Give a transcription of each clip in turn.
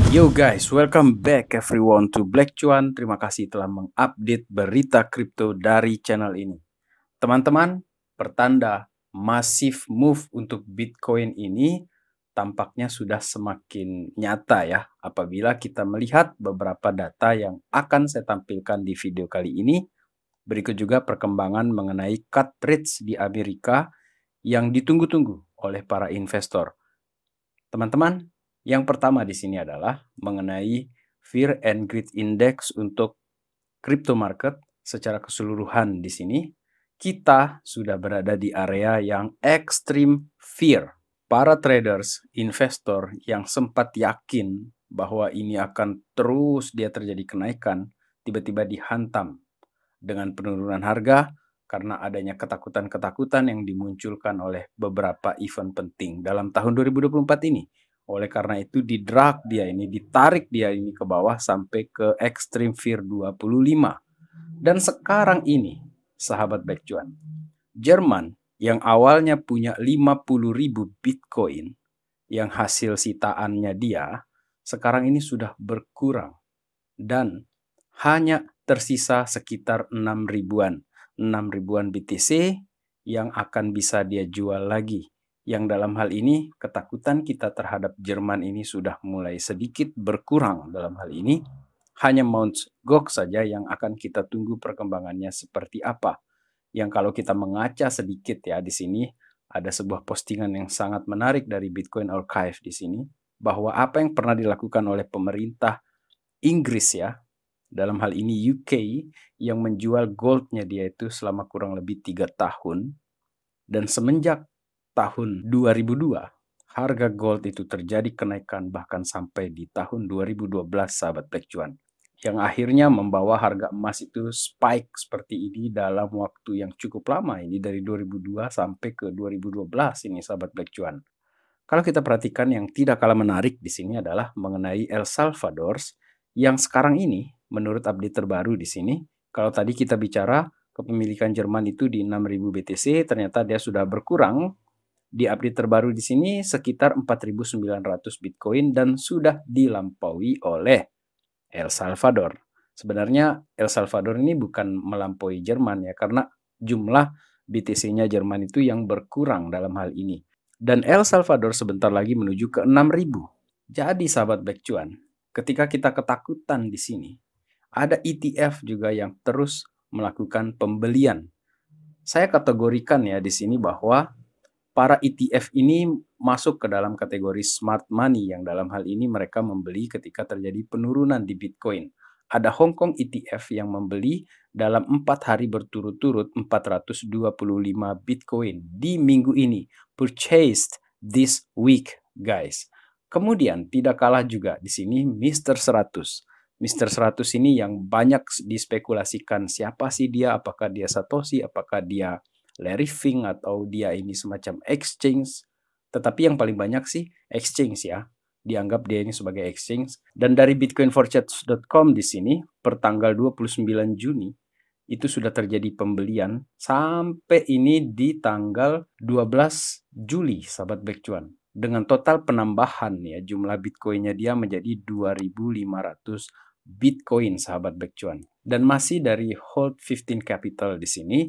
Yo guys, welcome back everyone to Black Cuan. Terima kasih telah mengupdate berita kripto dari channel ini. Teman-teman, pertanda massive move untuk Bitcoin ini tampaknya sudah semakin nyata ya, apabila kita melihat beberapa data yang akan saya tampilkan di video kali ini. Berikut juga perkembangan mengenai cut rates di Amerika yang ditunggu-tunggu oleh para investor. Teman-teman, yang pertama di sini adalah mengenai Fear and Greed Index untuk crypto market secara keseluruhan. Di sini kita sudah berada di area yang extreme fear. Para traders, investor yang sempat yakin bahwa ini akan terus terjadi kenaikan, tiba-tiba dihantam dengan penurunan harga karena adanya ketakutan-ketakutan yang dimunculkan oleh beberapa event penting dalam tahun 2024 ini. Oleh karena itu ditarik dia ini ke bawah sampai ke Extreme Fear 25. Dan sekarang ini, sahabat Black Cuan, Jerman yang awalnya punya 50.000 Bitcoin yang hasil sitaannya dia, sekarang ini sudah berkurang dan hanya tersisa sekitar 6 ribuan BTC yang akan bisa dia jual lagi. Yang dalam hal ini ketakutan kita terhadap Jerman ini sudah mulai sedikit berkurang dalam hal ini. Hanya Mt. Gox saja yang akan kita tunggu perkembangannya seperti apa. Yang kalau kita mengaca sedikit ya di sini ada sebuah postingan yang sangat menarik dari Bitcoin Archive di sini bahwa apa yang pernah dilakukan oleh pemerintah Inggris ya, dalam hal ini UK, yang menjual goldnya dia itu selama kurang lebih 3 tahun. Dan semenjak tahun 2002, harga gold itu terjadi kenaikan bahkan sampai di tahun 2012, sahabat Black Cuan. Yang akhirnya membawa harga emas itu spike seperti ini dalam waktu yang cukup lama. Ini dari 2002 sampai ke 2012 ini, sahabat Black Cuan. Kalau kita perhatikan yang tidak kalah menarik di sini adalah mengenai El Salvador yang sekarang ini menurut update terbaru di sini, kalau tadi kita bicara kepemilikan Jerman itu di 6.000 BTC, ternyata dia sudah berkurang. Di update terbaru di sini sekitar 4.900 Bitcoin dan sudah dilampaui oleh El Salvador. Sebenarnya El Salvador ini bukan melampaui Jerman ya, karena jumlah BTC-nya Jerman itu yang berkurang dalam hal ini. Dan El Salvador sebentar lagi menuju ke 6.000. Jadi sahabat Black Cuan, ketika kita ketakutan di sini, ada ETF juga yang terus melakukan pembelian. Saya kategorikan ya di sini bahwa para ETF ini masuk ke dalam kategori smart money yang dalam hal ini mereka membeli ketika terjadi penurunan di Bitcoin. Ada Hong Kong ETF yang membeli dalam 4 hari berturut-turut 425 Bitcoin di minggu ini. Purchased this week, guys. Kemudian tidak kalah juga di sini Mr. 100. Mr. 100 ini yang banyak dispekulasikan siapa sih dia, apakah dia Satoshi, apakah dia Larry Fink atau dia ini semacam exchange. Tetapi yang paling banyak sih exchange ya. Dianggap dia ini sebagai exchange. Dan dari bitcoinforcharts.com di sini per tanggal 29 Juni itu sudah terjadi pembelian sampai ini di tanggal 12 Juli, sahabat Black Cuan. Dengan total penambahan ya jumlah Bitcoinnya dia menjadi 2.500 Bitcoin, sahabat Black Cuan. Dan masih dari Hold 15 Capital di sini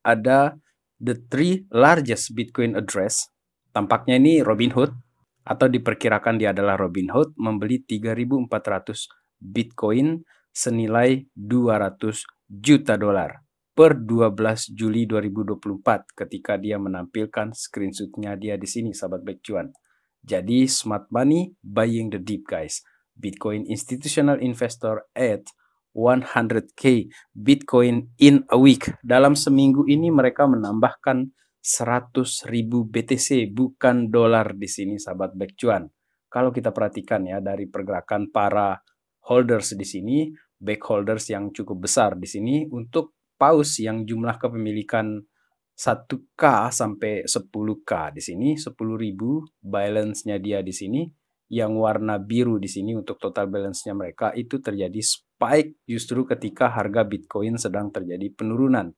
ada the 3 largest Bitcoin address. Tampaknya ini Robinhood atau diperkirakan dia adalah Robinhood membeli 3.400 Bitcoin senilai 200 juta dolar per 12 Juli 2024 ketika dia menampilkan screenshotnya dia di sini, sahabat Black Cuan. Jadi smart money buying the dip, guys. Bitcoin institutional investor at 100k Bitcoin in a week. Dalam seminggu ini mereka menambahkan 100.000 BTC, bukan dolar di sini, sahabat Black Cuan. Kalau kita perhatikan ya dari pergerakan para holders di sini, back holders yang cukup besar di sini untuk paus yang jumlah kepemilikan 1k sampai 10k di sini, 10.000 balance-nya dia di sini. Yang warna biru di sini untuk total balance-nya mereka itu terjadi spike justru ketika harga Bitcoin sedang terjadi penurunan.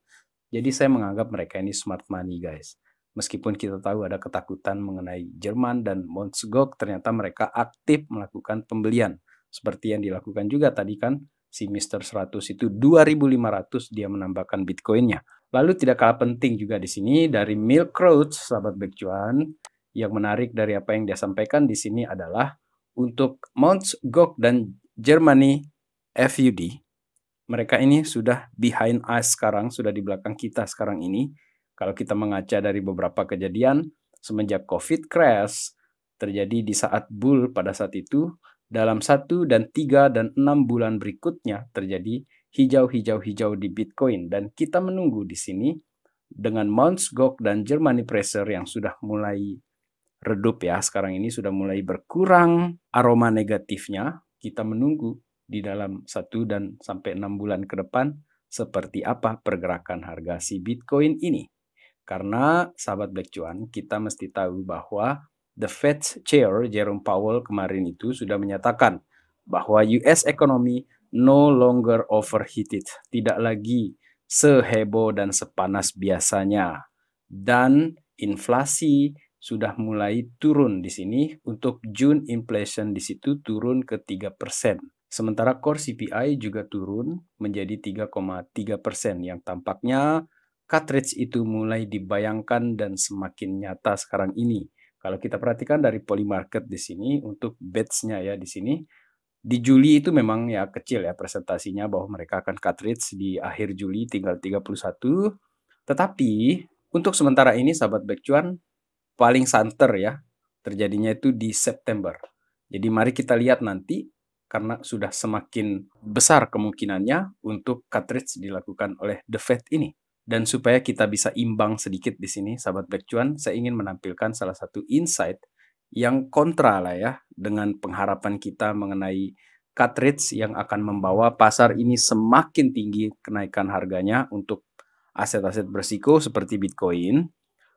Jadi saya menganggap mereka ini smart money, guys. Meskipun kita tahu ada ketakutan mengenai Jerman dan Mt. Gox, ternyata mereka aktif melakukan pembelian. Seperti yang dilakukan juga tadi kan, si Mr. 100 itu 2.500 dia menambahkan Bitcoinnya. Lalu tidak kalah penting juga di sini dari Milk Roach, sahabat Black Cuan, yang menarik dari apa yang dia sampaikan di sini adalah untuk Mt. Gox dan Germany FUD, mereka ini sudah behind us sekarang, sudah di belakang kita sekarang ini. Kalau kita mengaca dari beberapa kejadian, semenjak COVID crash, terjadi di saat bull pada saat itu, dalam 1 dan 3 dan 6 bulan berikutnya terjadi hijau-hijau-hijau di Bitcoin. Dan kita menunggu di sini dengan Mt. Gox dan Germany pressure yang sudah mulai redup ya, sekarang ini sudah mulai berkurang aroma negatifnya. Kita menunggu di dalam 1 dan sampai 6 bulan ke depan seperti apa pergerakan harga si Bitcoin ini. Karena sahabat Black Cuan, kita mesti tahu bahwa The Fed Chair Jerome Powell kemarin itu sudah menyatakan bahwa US economy no longer overheated, tidak lagi seheboh dan sepanas biasanya. Dan inflasi sudah mulai turun di sini. Untuk June inflation di situ turun ke 3%. Sementara core CPI juga turun menjadi 3,3% yang tampaknya cartridge itu mulai dibayangkan dan semakin nyata sekarang ini. Kalau kita perhatikan dari Polymarket di sini untuk batch-nya ya di sini, di Juli itu memang ya kecil ya presentasinya bahwa mereka akan cartridge di akhir Juli tinggal 31. Tetapi untuk sementara ini sahabat Black Cuan paling santer ya terjadinya itu di September. Jadi mari kita lihat nanti karena sudah semakin besar kemungkinannya untuk cartridge dilakukan oleh The Fed ini. Dan supaya kita bisa imbang sedikit di sini, sahabat Black Cuan, saya ingin menampilkan salah satu insight yang kontra lah ya, dengan pengharapan kita mengenai cartridge yang akan membawa pasar ini semakin tinggi kenaikan harganya untuk aset-aset berisiko seperti Bitcoin,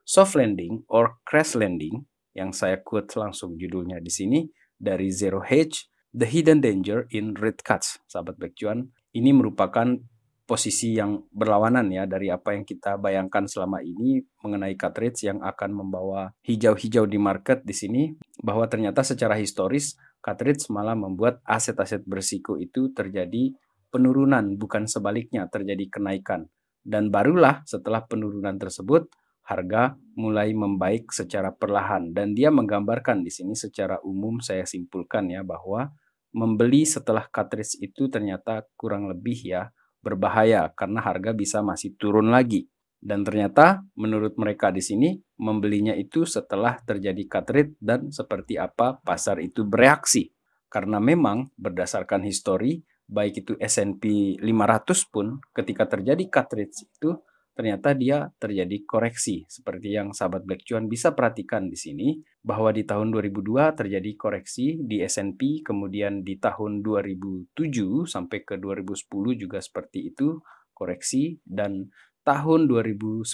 soft landing or crash landing, yang saya quote langsung judulnya di sini, dari Zero Hedge, The Hidden Danger in Rate Cuts, sahabat Black Cuan. Ini merupakan posisi yang berlawanan ya dari apa yang kita bayangkan selama ini mengenai cartridge yang akan membawa hijau-hijau di market di sini, bahwa ternyata secara historis cartridge malah membuat aset-aset berisiko itu terjadi penurunan, bukan sebaliknya terjadi kenaikan. Dan barulah setelah penurunan tersebut harga mulai membaik secara perlahan, dan dia menggambarkan di sini secara umum saya simpulkan ya bahwa membeli setelah cartridge itu ternyata kurang lebih ya berbahaya karena harga bisa masih turun lagi. Dan ternyata menurut mereka di sini membelinya itu setelah terjadi cartridge dan seperti apa pasar itu bereaksi. Karena memang berdasarkan histori baik itu S&P 500 pun ketika terjadi cartridge itu ternyata dia terjadi koreksi. Seperti yang sahabat Black Cuan bisa perhatikan di sini bahwa di tahun 2002 terjadi koreksi di S&P, kemudian di tahun 2007 sampai ke 2010 juga seperti itu koreksi, dan tahun 2019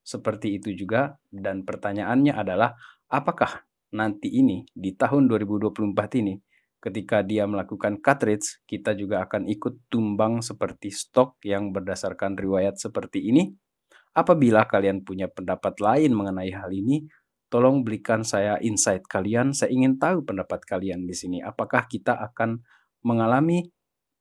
seperti itu juga. Dan pertanyaannya adalah apakah nanti ini di tahun 2024 ini ketika dia melakukan cartridge, kita juga akan ikut tumbang seperti stok yang berdasarkan riwayat seperti ini? Apabila kalian punya pendapat lain mengenai hal ini, tolong berikan saya insight kalian. Saya ingin tahu pendapat kalian di sini. Apakah kita akan mengalami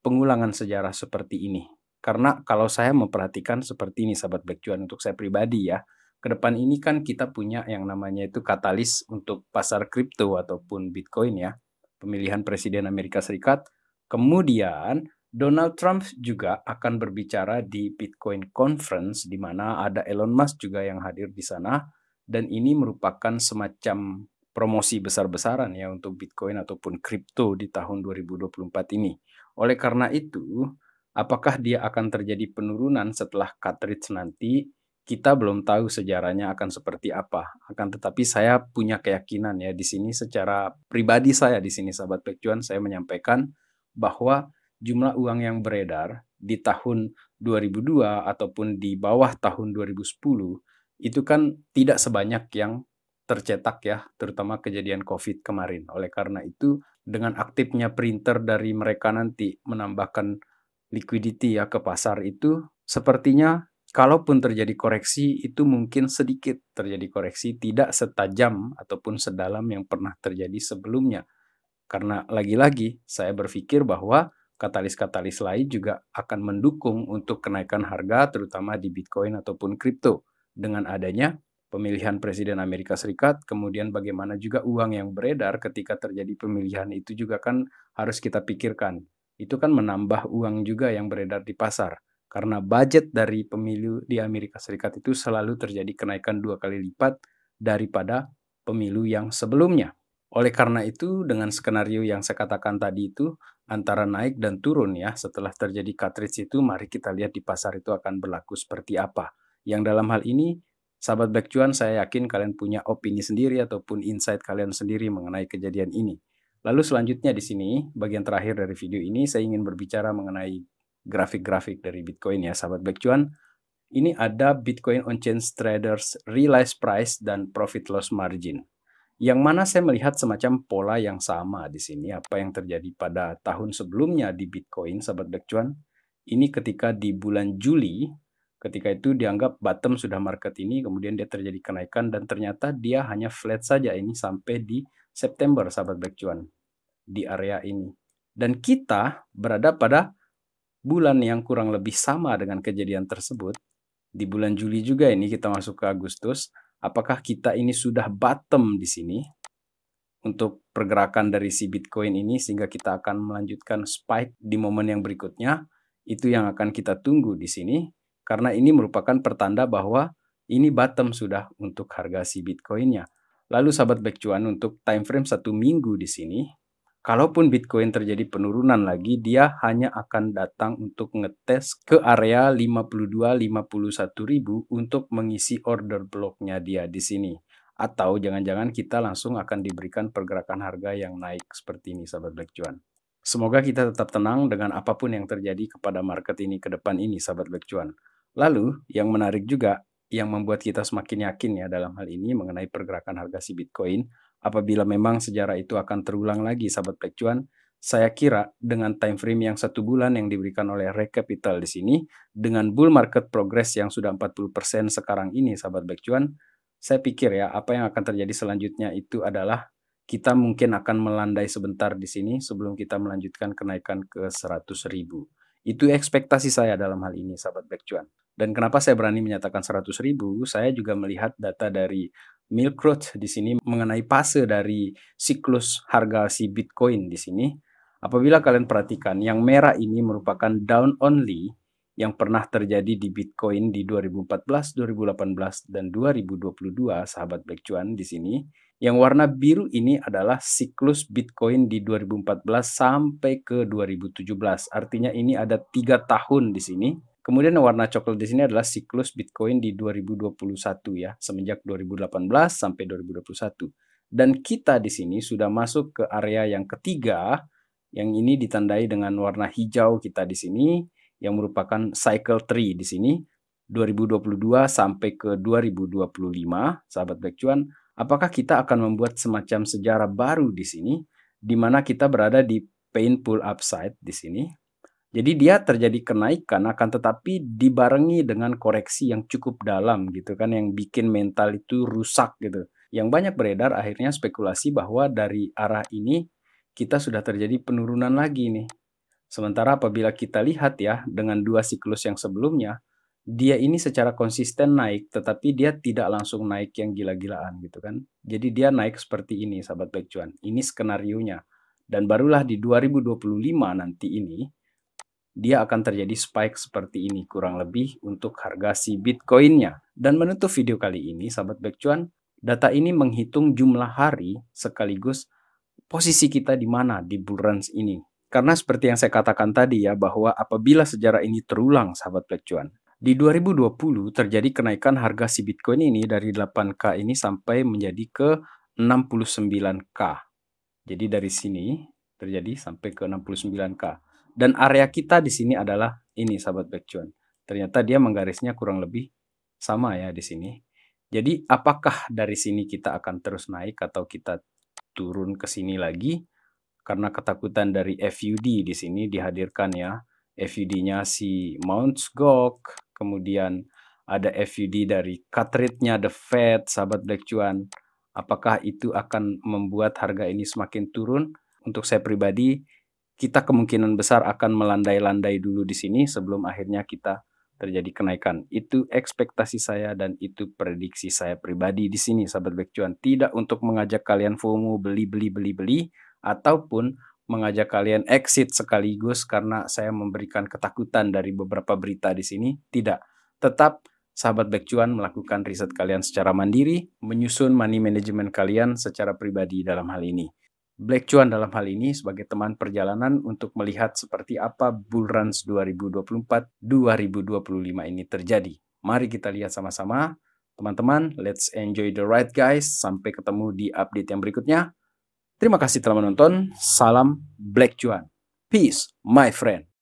pengulangan sejarah seperti ini? Karena kalau saya memperhatikan seperti ini, sahabat Black Cuan, untuk saya pribadi ya, ke depan ini kan kita punya yang namanya itu katalis untuk pasar kripto ataupun Bitcoin ya, pemilihan Presiden Amerika Serikat. Kemudian Donald Trump juga akan berbicara di Bitcoin Conference, di mana ada Elon Musk juga yang hadir di sana. Dan ini merupakan semacam promosi besar-besaran ya untuk Bitcoin ataupun kripto di tahun 2024 ini. Oleh karena itu, apakah dia akan terjadi penurunan setelah cartridge nanti? Kita belum tahu sejarahnya akan seperti apa. Akan tetapi saya punya keyakinan ya di sini secara pribadi saya di sini sahabat Black Cuan, saya menyampaikan bahwa jumlah uang yang beredar di tahun 2002 ataupun di bawah tahun 2010 itu kan tidak sebanyak yang tercetak ya, terutama kejadian COVID kemarin. Oleh karena itu, dengan aktifnya printer dari mereka nanti menambahkan liquidity ya ke pasar itu, sepertinya Kalaupun terjadi koreksi, itu mungkin sedikit terjadi koreksi, tidak setajam ataupun sedalam yang pernah terjadi sebelumnya. Karena lagi-lagi saya berpikir bahwa katalis-katalis lain juga akan mendukung untuk kenaikan harga terutama di Bitcoin ataupun kripto. Dengan adanya pemilihan Presiden Amerika Serikat, kemudian bagaimana juga uang yang beredar ketika terjadi pemilihan itu juga kan harus kita pikirkan. Itu kan menambah uang juga yang beredar di pasar. Karena budget dari pemilu di Amerika Serikat itu selalu terjadi kenaikan 2 kali lipat daripada pemilu yang sebelumnya. Oleh karena itu, dengan skenario yang saya katakan tadi itu, antara naik dan turun ya, setelah terjadi cartridge itu, mari kita lihat di pasar itu akan berlaku seperti apa. Yang dalam hal ini, sahabat Black Cuan, saya yakin kalian punya opini sendiri ataupun insight kalian sendiri mengenai kejadian ini. Lalu selanjutnya di sini, bagian terakhir dari video ini, saya ingin berbicara mengenai grafik-grafik dari Bitcoin ya, sahabat Black Cuan. Ini ada Bitcoin on-chain traders realized price dan profit loss margin. Yang mana saya melihat semacam pola yang sama di sini, apa yang terjadi pada tahun sebelumnya di Bitcoin, sahabat Black Cuan. Ini ketika di bulan Juli, ketika itu dianggap bottom sudah market ini, kemudian dia terjadi kenaikan dan ternyata dia hanya flat saja ini sampai di September, sahabat Black Cuan, di area ini. Dan kita berada pada bulan yang kurang lebih sama dengan kejadian tersebut. Di bulan Juli juga ini kita masuk ke Agustus. Apakah kita ini sudah bottom di sini untuk pergerakan dari si Bitcoin ini sehingga kita akan melanjutkan spike di momen yang berikutnya? Itu yang akan kita tunggu di sini karena ini merupakan pertanda bahwa ini bottom sudah untuk harga si Bitcoinnya. Lalu sahabat Black Cuan, untuk time frame 1 minggu di sini, kalaupun Bitcoin terjadi penurunan lagi, dia hanya akan datang untuk ngetes ke area 52-51 ribu untuk mengisi order blocknya dia di sini. Atau jangan-jangan kita langsung akan diberikan pergerakan harga yang naik seperti ini, sahabat Black Cuan. Semoga kita tetap tenang dengan apapun yang terjadi kepada market ini ke depan ini, sahabat Black Cuan. Lalu, yang menarik juga, yang membuat kita semakin yakin ya dalam hal ini mengenai pergerakan harga si Bitcoin, apabila memang sejarah itu akan terulang lagi, sahabat Black Cuan, saya kira dengan time frame yang 1 bulan yang diberikan oleh Reg Capital di sini, dengan bull market progress yang sudah 40% sekarang ini, sahabat Black Cuan, saya pikir ya apa yang akan terjadi selanjutnya itu adalah kita mungkin akan melandai sebentar di sini sebelum kita melanjutkan kenaikan ke 100 ribu. Itu ekspektasi saya dalam hal ini, sahabat Black Cuan. Dan kenapa saya berani menyatakan 100 ribu? Saya juga melihat data dari Milk Road di sini mengenai fase dari siklus harga si Bitcoin di sini. Apabila kalian perhatikan, yang merah ini merupakan down only yang pernah terjadi di Bitcoin di 2014, 2018, dan 2022, sahabat Black Cuan di sini. Yang warna biru ini adalah siklus Bitcoin di 2014 sampai ke 2017. Artinya ini ada 3 tahun di sini. Kemudian warna coklat di sini adalah siklus Bitcoin di 2021 ya, semenjak 2018 sampai 2021. Dan kita di sini sudah masuk ke area yang ketiga, yang ini ditandai dengan warna hijau kita di sini, yang merupakan cycle tree di sini, 2022 sampai ke 2025, sahabat Black Cuan. Apakah kita akan membuat semacam sejarah baru di sini, di mana kita berada di painful upside di sini? Jadi dia terjadi kenaikan akan tetapi dibarengi dengan koreksi yang cukup dalam gitu kan, yang bikin mental itu rusak gitu. Yang banyak beredar akhirnya spekulasi bahwa dari arah ini kita sudah terjadi penurunan lagi nih. Sementara apabila kita lihat ya dengan 2 siklus yang sebelumnya, dia ini secara konsisten naik tetapi dia tidak langsung naik yang gila-gilaan gitu kan. Jadi dia naik seperti ini, sahabat Black Cuan. Ini skenarionya. Dan barulah di 2025 nanti ini dia akan terjadi spike seperti ini kurang lebih untuk harga si Bitcoin-nya. Dan menutup video kali ini, sahabat Black Cuan, data ini menghitung jumlah hari sekaligus posisi kita di mana di bull run ini. Karena seperti yang saya katakan tadi ya, bahwa apabila sejarah ini terulang, sahabat Black Cuan, di 2020 terjadi kenaikan harga si Bitcoin ini dari 8K ini sampai menjadi ke 69K. Jadi dari sini terjadi sampai ke 69K. Dan area kita di sini adalah ini, sahabat Black Cuan. Ternyata dia menggarisnya kurang lebih sama ya di sini. Jadi apakah dari sini kita akan terus naik atau kita turun ke sini lagi? Karena ketakutan dari FUD di sini dihadirkan ya. FUD-nya si Mt. Gox, kemudian ada FUD dari cut rate-nya The Fed, sahabat Black Cuan. Apakah itu akan membuat harga ini semakin turun? Untuk saya pribadi, kita kemungkinan besar akan melandai-landai dulu di sini sebelum akhirnya kita terjadi kenaikan. Itu ekspektasi saya dan itu prediksi saya pribadi di sini, sahabat Black Cuan. Tidak untuk mengajak kalian FOMO beli ataupun mengajak kalian exit sekaligus karena saya memberikan ketakutan dari beberapa berita di sini. Tidak. Tetap sahabat Black Cuan melakukan riset kalian secara mandiri, menyusun money management kalian secara pribadi dalam hal ini. Black Cuan dalam hal ini sebagai teman perjalanan untuk melihat seperti apa bull runs 2024-2025 ini terjadi. Mari kita lihat sama-sama. Teman-teman, let's enjoy the ride guys. Sampai ketemu di update yang berikutnya. Terima kasih telah menonton. Salam Black Cuan. Peace, my friend.